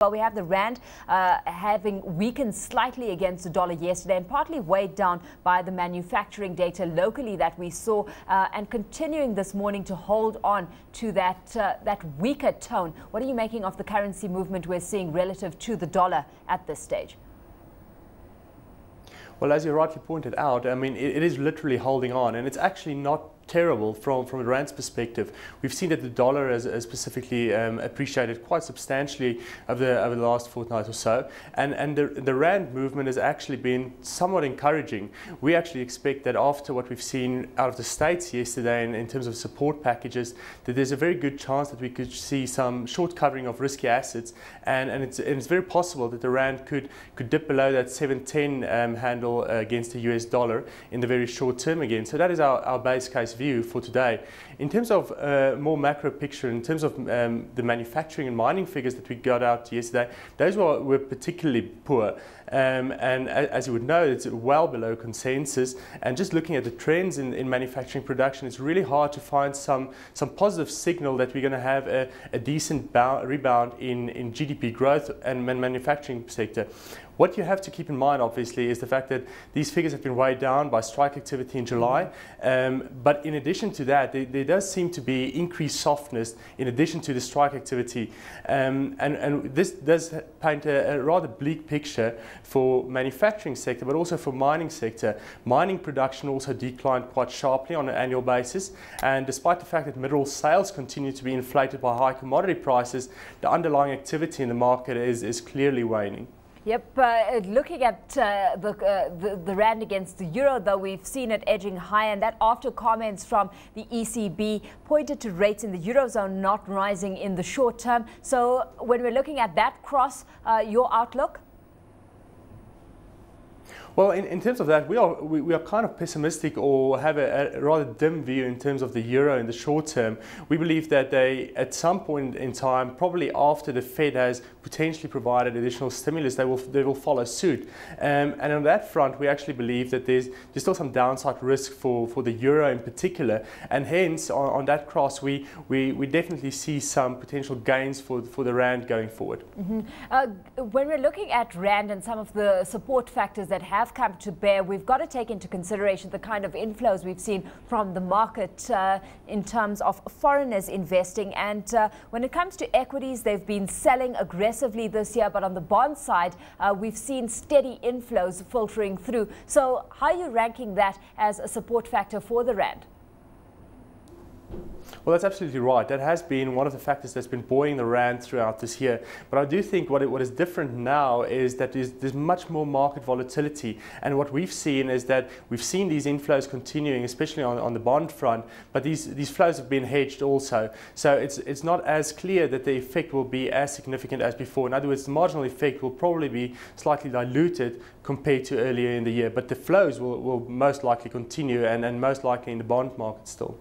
Well, we have the rand having weakened slightly against the dollar yesterday and partly weighed down by the manufacturing data locally that we saw and continuing this morning to hold on to that weaker tone. What are you making of the currency movement we're seeing relative to the dollar at this stage? Well, as you rightly pointed out, I mean, it is literally holding on, and it's actually not terrible from the rand's perspective. We've seen that the dollar has specifically appreciated quite substantially over the last fortnight or so, and the rand movement has actually been somewhat encouraging. We actually expect that after what we've seen out of the States yesterday in terms of support packages, that there's a very good chance that we could see some short covering of risky assets, and it's very possible that the rand could dip below that 710 handle against the US dollar in the very short term again. So that is our base case view for today. In terms of more macro picture, in terms of the manufacturing and mining figures that we got out yesterday, those were particularly poor. And as you would know, it's well below consensus. And just looking at the trends in manufacturing production, it's really hard to find some positive signal that we're going to have a decent rebound in GDP growth and manufacturing sector. What you have to keep in mind, obviously, is the fact that these figures have been weighed down by strike activity in July. But in addition to that, there does seem to be increased softness in addition to the strike activity. And this does paint a rather bleak picture for manufacturing sector, but also for mining sector. Mining production also declined quite sharply on an annual basis. And despite the fact that mineral sales continue to be inflated by high commodity prices, the underlying activity in the market is clearly waning. Yep, looking at the rand against the euro, though, we've seen it edging higher, and that after comments from the ECB pointed to rates in the eurozone not rising in the short term. So when we're looking at that cross, your outlook? Well, in terms of that, we are kind of pessimistic or have a rather dim view in terms of the euro in the short term. We believe that they, at some point in time, probably after the Fed has potentially provided additional stimulus, they will follow suit. And on that front, we actually believe that there's still some downside risk for the euro in particular, and hence on that cross, we definitely see some potential gains for the rand going forward. When we're looking at rand and some of the support factors that have come to bear, we've got to take into consideration the kind of inflows we've seen from the market in terms of foreigners investing. And when it comes to equities, they've been selling aggressively this year, but on the bond side, we've seen steady inflows filtering through. So how are you ranking that as a support factor for the rand? Well, that's absolutely right. That has been one of the factors that's been buoying the rand throughout this year. But I do think what is different now is that there's much more market volatility. And what we've seen is that we've seen these inflows continuing, especially on the bond front. But these flows have been hedged also. So it's not as clear that the effect will be as significant as before. In other words, the marginal effect will probably be slightly diluted compared to earlier in the year. But the flows will most likely continue and most likely in the bond market still.